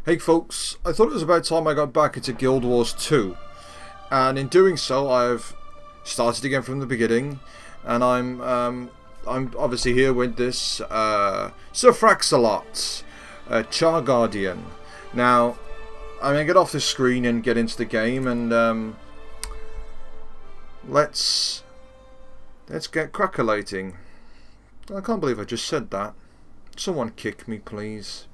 Hey folks, I thought it was about time I got back into Guild Wars 2, and in doing so I've started again from the beginning, and I'm obviously here with this Sir Fraxalot, Char Guardian. Now I'm gonna get off this screen and get into the game, and let's get crackulating. I can't believe I just said that. Someone kick me, please.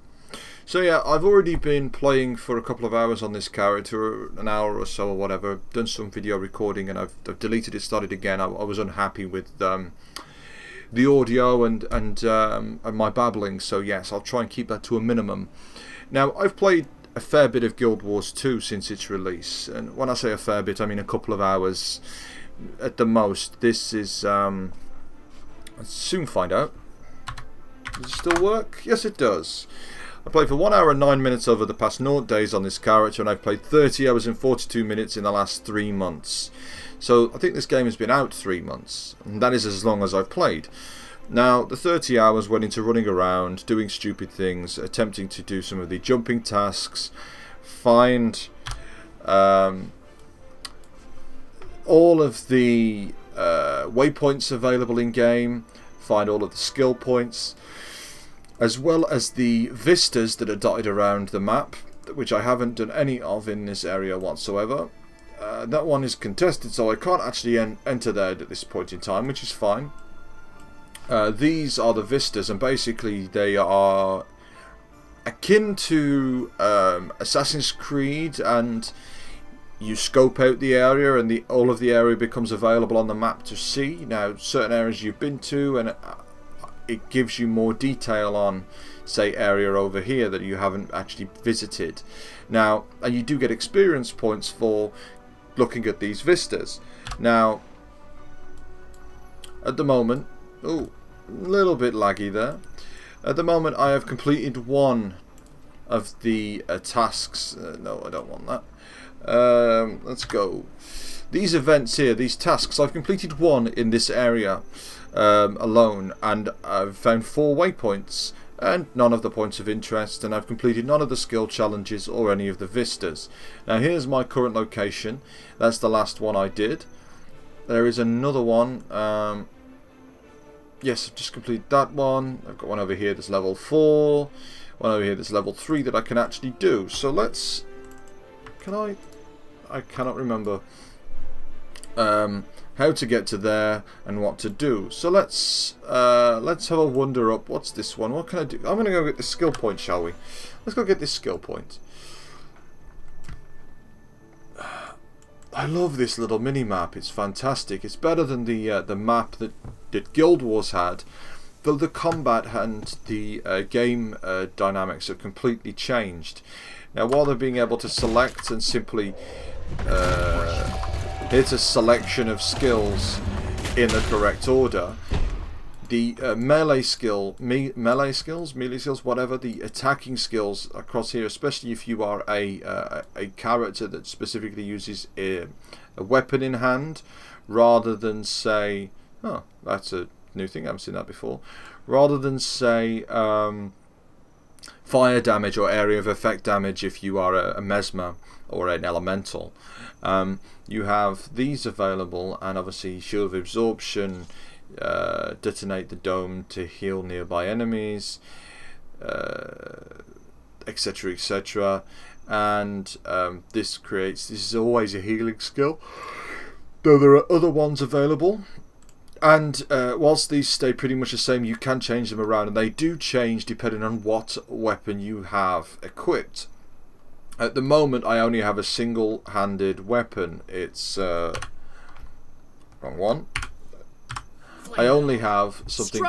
So yeah, I've already been playing for a couple of hours on this character, an hour or so or whatever. I've done some video recording and I've deleted it, started again. I was unhappy with the audio and my babbling, so yes, I'll try and keep that to a minimum. Now, I've played a fair bit of Guild Wars 2 since its release, and when I say a fair bit, I mean a couple of hours at the most. This is, let's soon find out. Does it still work? Yes, it does. I played for 1 hour and 9 minutes over the past 0 days on this character, and I've played 30 hours and 42 minutes in the last 3 months. So I think this game has been out 3 months, and that is as long as I've played. Now, the 30 hours went into running around, doing stupid things, attempting to do some of the jumping tasks, find all of the waypoints available in game, find all of the skill points, as well as the vistas that are dotted around the map, which I haven't done any of in this area whatsoever. That one is contested, so I can't actually enter there at this point in time, which is fine. These are the vistas, and basically they are akin to Assassin's Creed, and you scope out the area and all of the area becomes available on the map to see. Now, certain areas you've been to, and it gives you more detail on, say, area over here that you haven't actually visited. Now, and you do get experience points for looking at these vistas. Now, at the moment, oh, a little bit laggy there. At the moment, I have completed one of the tasks. No, I don't want that. Let's go. These events here, these tasks, I've completed one in this area alone, and I've found 4 waypoints and none of the points of interest, and I've completed none of the skill challenges or any of the vistas. Now here's my current location. That's the last one I did. There is another one. Yes, I've just completed that one. I've got one over here that's level 4, one over here that's level 3 that I can actually do. So let's, I cannot remember how to get to there and what to do. So let's have a wander up. What's this one? What can I do? I'm going to go get this skill point, shall we? Let's go get this skill point. I love this little mini map. It's fantastic. It's better than the map that Guild Wars had, though the combat and the game dynamics have completely changed. Now, rather than being able to select and simply hit a selection of skills in the correct order, the melee skills, whatever, the attacking skills across here, especially if you are a character that specifically uses a weapon in hand, rather than say, oh, that's a new thing, I haven't seen that before, rather than say fire damage or area of effect damage if you are a mesmer or an elemental. You have these available, and obviously shield of absorption, detonate the dome to heal nearby enemies, etc, etc, and this is always a healing skill, though there are other ones available. And whilst these stay pretty much the same, you can change them around, and they do change depending on what weapon you have equipped. At the moment, I only have a single-handed weapon. It's wrong one. I only have something,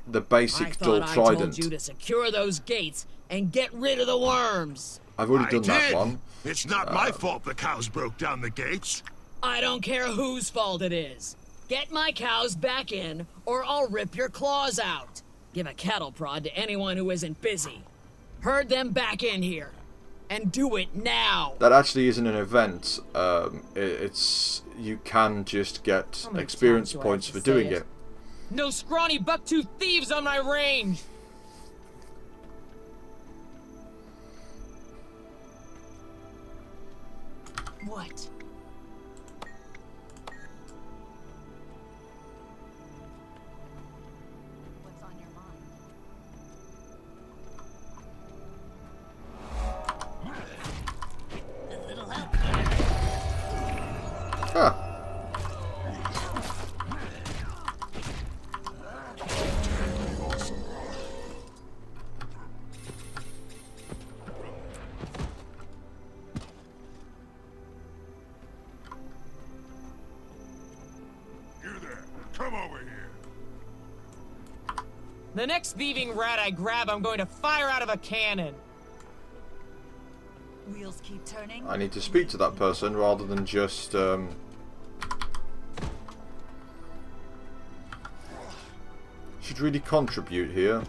the basic dual trident. I told you to secure those gates and get rid of the worms. I've already done that one. It's not my fault the cows broke down the gates. I don't care whose fault it is. Get my cows back in, or I'll rip your claws out. Give a cattle prod to anyone who isn't busy. Herd them back in here. And do it now. That actually isn't an event. It's you can just get experience points for doing it. No scrawny bucktooth thieves on my range. What? What's on your mind? A little help here. Huh. Come over here. The next thieving rat I grab, I'm going to fire out of a cannon. Wheels keep turning. I need to speak to that person rather than just should really contribute here.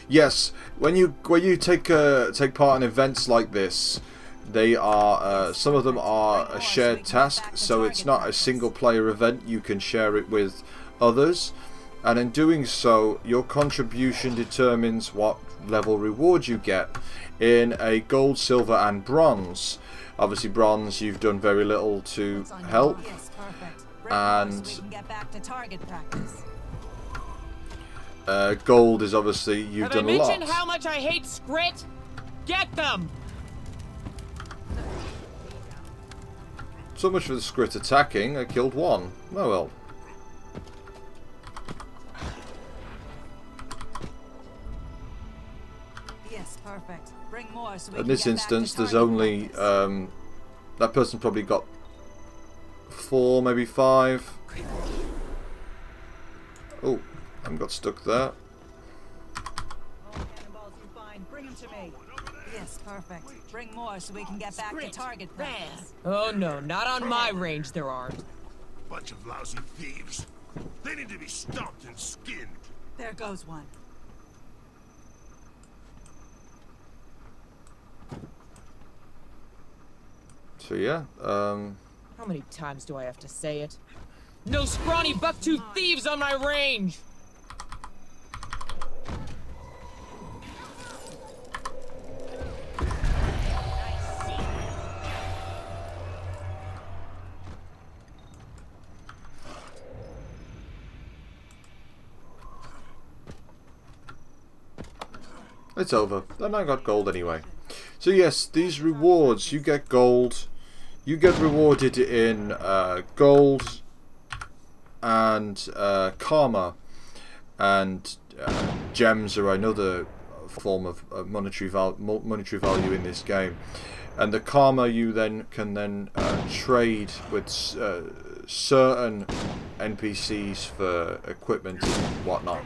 Yes, when you take part in events like this, they are some of them are a shared task, so it's not a single player event. You can share it with others, and in doing so your contribution determines what level reward you get in a gold, silver and bronze. Obviously bronze, you've done very little to help, and gold is obviously you've done a lot. Have I mentioned how much I hate Scrit? Get them! So much for the Scrit attacking. I killed one. Oh well. Yes, perfect. Bring more so we In can this get instance, back to there's target only practice. that person probably got 4, maybe 5. Oh, I got stuck there. All cannonballs you find, bring them to me. Yes, perfect. Bring more so we can get back to target practice. Oh no, not on my range there aren't. Bunch of lousy thieves. They need to be stomped and skinned. There goes one. So yeah, How many times do I have to say it? No scrawny buck-toothed thieves on my range! it's over. Then I got gold anyway. So yes, these rewards, you get gold. You get rewarded in gold and karma, and gems are another form of monetary value in this game. And the karma you then can trade with certain NPCs for equipment and whatnot.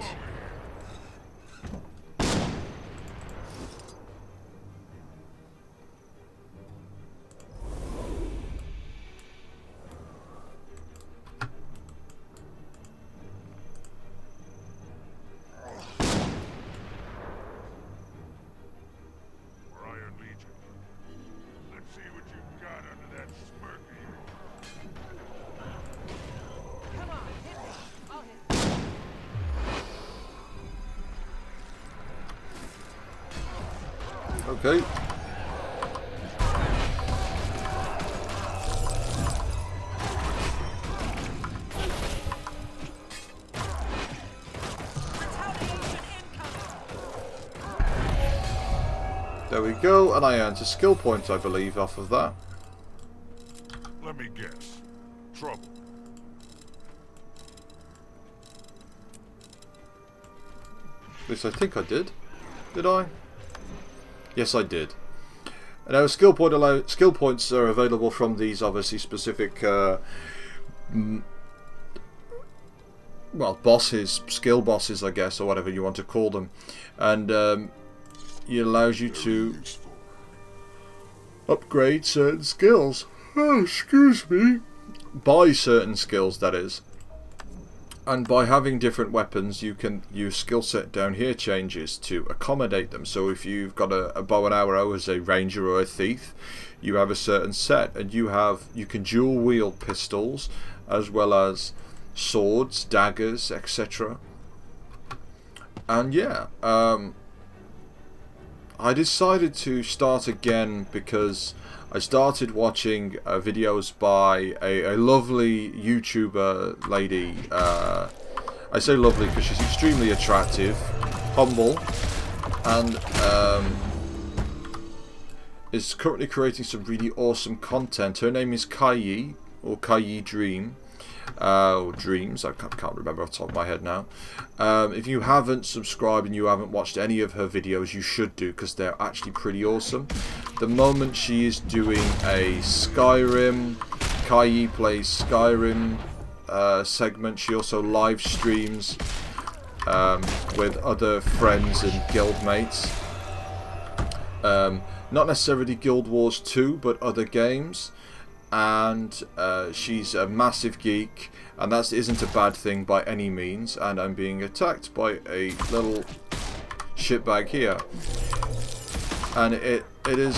Okay. There we go, and I earned a skill point, I believe, off of that. Let me guess. Trouble. At least I think I did. Did I? Yes, I did. And now skill points are available from these obviously specific well, bosses, skill bosses, I guess, or whatever you want to call them, and it allows you to upgrade certain skills. Oh, excuse me. Buy certain skills, that is. And by having different weapons, you can use skill set down here changes to accommodate them. So if you've got a bow and arrow as a ranger or a thief, you have a certain set, and you can dual wield pistols as well as swords, daggers, etc. And yeah, I decided to start again because I started watching videos by a lovely YouTuber lady. I say lovely because she's extremely attractive, humble, and is currently creating some really awesome content. Her name is Kai, or Kai Dream. Or Dreams, I can't remember off the top of my head now. If you haven't subscribed and you haven't watched any of her videos, you should do, because they're actually pretty awesome. The moment she is doing a Skyrim, Kai plays Skyrim segment. She also live streams with other friends and guildmates. Not necessarily Guild Wars 2, but other games. And she's a massive geek, and that isn't a bad thing by any means. And I'm being attacked by a little shitbag here, and it is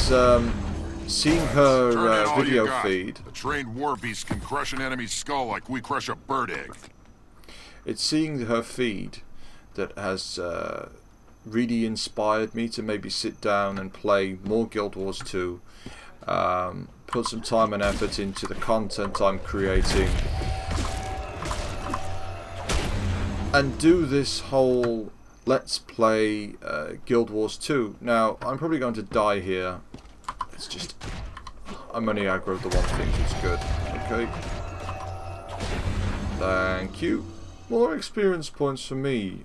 seeing her video feed. A trained war beast can crush an enemy's skull like we crush a bird egg. It's seeing her feed that has really inspired me to maybe sit down and play more Guild Wars 2. Put some time and effort into the content I'm creating, and do this whole let's play Guild Wars 2. Now, I'm probably going to die here. It's just, I'm only aggroed the one thing, it's good. Okay. Thank you. More experience points for me.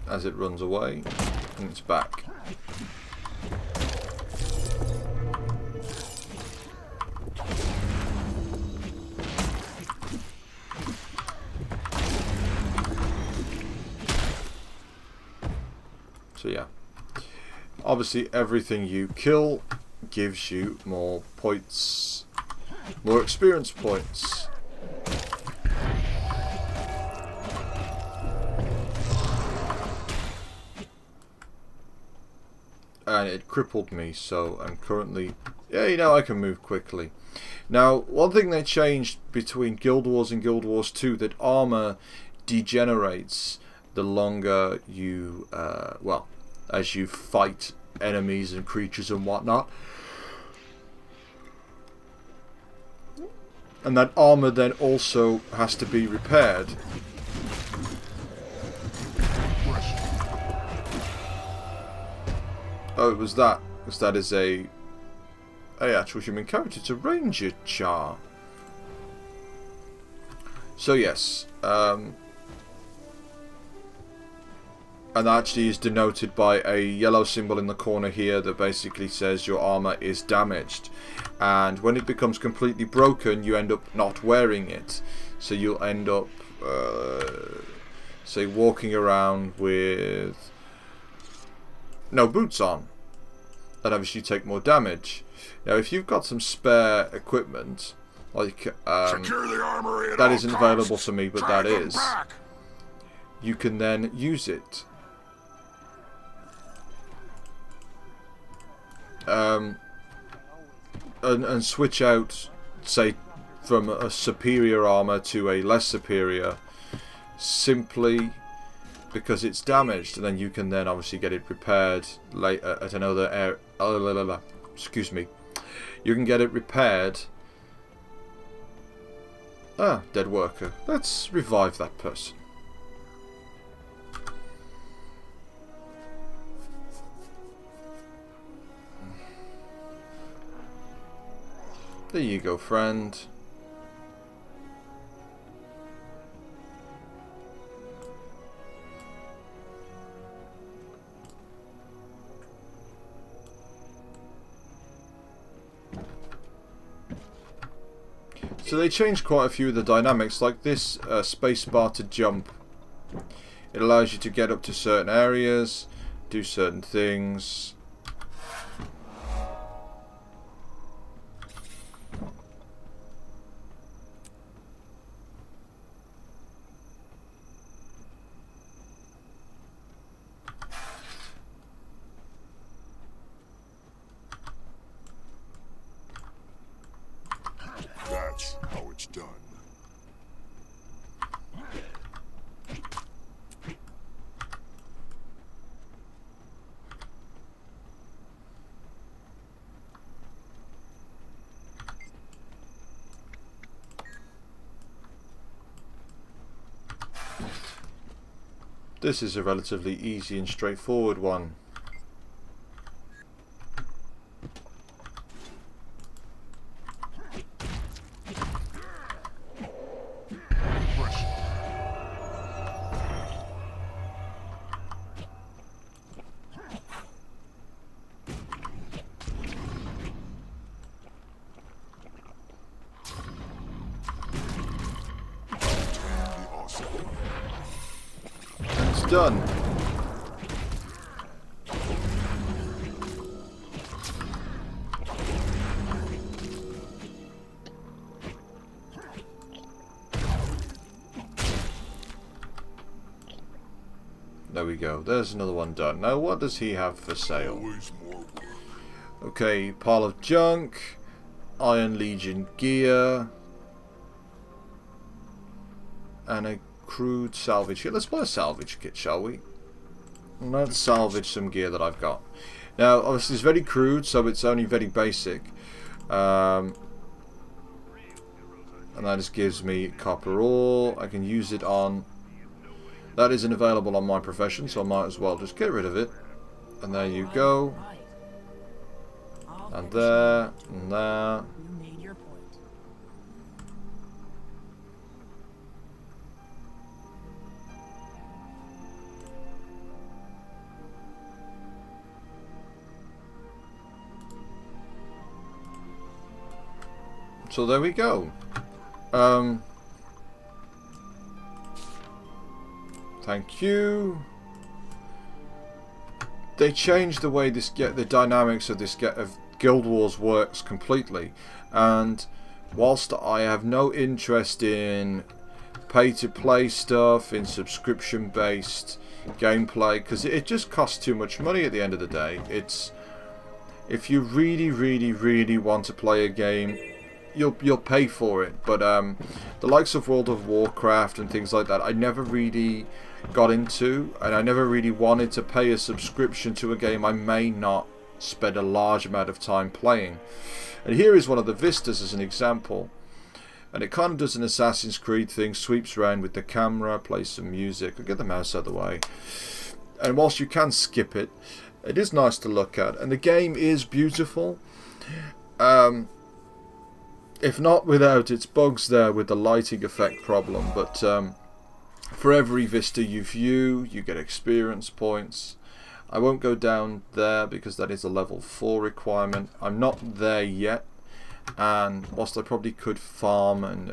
As it runs away, and it's back. So yeah, obviously everything you kill gives you more points, more experience points. And it crippled me, so I'm currently... Yeah, you know, I can move quickly. Now, one thing they changed between Guild Wars and Guild Wars 2, that armor degenerates the longer you, well, as you fight enemies and creatures and whatnot. And that armor then also has to be repaired. Oh, it was that. Because that is a actual human character. It's a ranger char. So yes, and that actually is denoted by a yellow symbol in the corner here that basically says your armor is damaged. And when it becomes completely broken, you end up not wearing it. So you'll end up, say, walking around with no boots on, and obviously you take more damage. Now, if you've got some spare equipment, like that isn't available to me, but that is, you can then use it. And switch out, say, from a superior armor to a less superior, simply because it's damaged, and then you can then obviously get it repaired later at another area. Excuse me. You can get it repaired. Ah, dead worker. Let's revive that person. There you go, friend. So they changed quite a few of the dynamics, like this space bar to jump. It allows you to get up to certain areas, do certain things. this is a relatively easy and straightforward one. Done. There we go. There's another one done. Now, what does he have for sale? Okay, pile of junk, Iron Legion gear, and a crude salvage kit. Let's buy a salvage kit, shall we? Let's salvage some gear that I've got. Now, obviously, it's very crude, so it's only very basic. And that just gives me copper ore. I can use it on... That isn't available on my profession, so I might as well just get rid of it. And there you go. And there, and there. So there we go. Thank you. They changed the way the dynamics of Guild Wars works completely, and whilst I have no interest in pay-to-play stuff, in subscription-based gameplay, because it just costs too much money at the end of the day. It's if you really want to play a game, you'll pay for it. But the likes of World of Warcraft and things like that, I never really got into, and I never really wanted to pay a subscription to a game I may not spend a large amount of time playing. And here is one of the vistas as an example, and it kind of does an Assassin's Creed thing, sweeps around with the camera, plays some music. I'll get the mouse out of the way, and whilst you can skip it, it is nice to look at, and the game is beautiful. If not without its bugs there with the lighting effect problem, but for every vista you view, you get experience points. I won't go down there because that is a level 4 requirement. I'm not there yet, and whilst I probably could farm and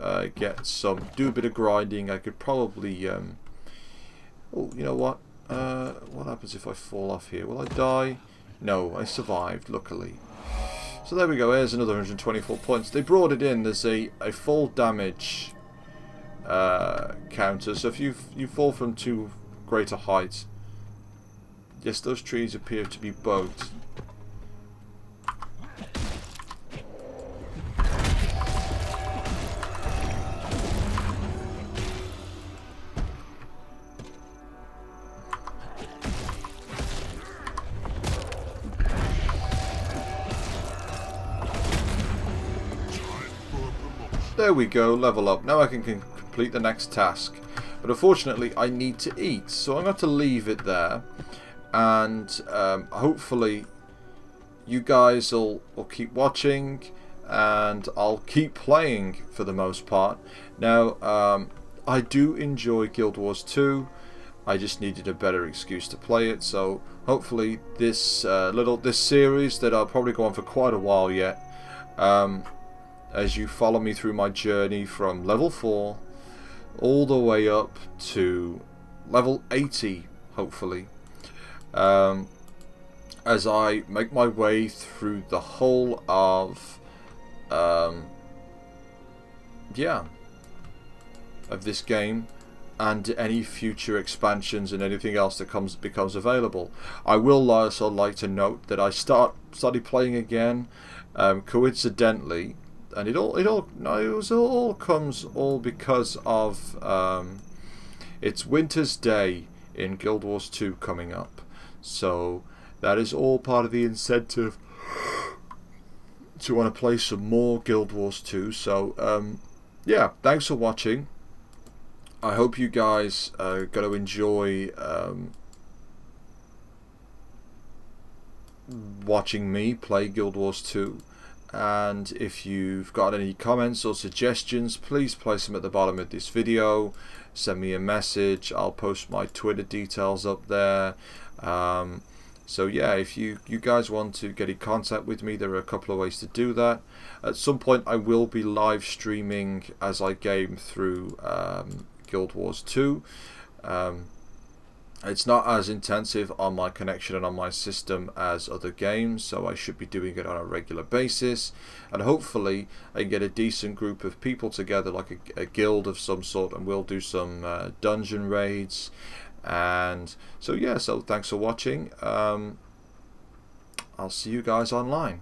do a bit of grinding, I could probably oh, you know what? What happens if I fall off here? Will I die? No, I survived, luckily. So there we go, here's another 124 points. They brought it in, there's a full damage counter, so if you fall from too great a height, yes, those trees appear to be bugged. There we go, level up. Now I can complete the next task. But unfortunately, I need to eat, so I'm going to have to leave it there. And hopefully, you guys will keep watching, and I'll keep playing for the most part. Now, I do enjoy Guild Wars 2. I just needed a better excuse to play it. So hopefully, this series that I'll probably go on for quite a while yet. As you follow me through my journey from level 4 all the way up to level 80, hopefully, as I make my way through the whole of this game and any future expansions and anything else that becomes available. I will also like to note that I started playing again coincidentally. And it all comes because of it's Winter's Day in Guild Wars 2 coming up, so that is all part of the incentive to want to play some more Guild Wars 2. So yeah, thanks for watching. I hope you guys are going to enjoy watching me play Guild Wars 2. And if you've got any comments or suggestions, please place them at the bottom of this video. Send me a message. I'll post my Twitter details up there. So yeah, if you guys want to get in contact with me, there are a couple of ways to do that. At some point I will be live streaming as I game through Guild Wars 2. It's not as intensive on my connection and on my system as other games, so I should be doing it on a regular basis, and hopefully I can get a decent group of people together, like a guild of some sort, and we'll do some dungeon raids. And so yeah, so thanks for watching. I'll see you guys online.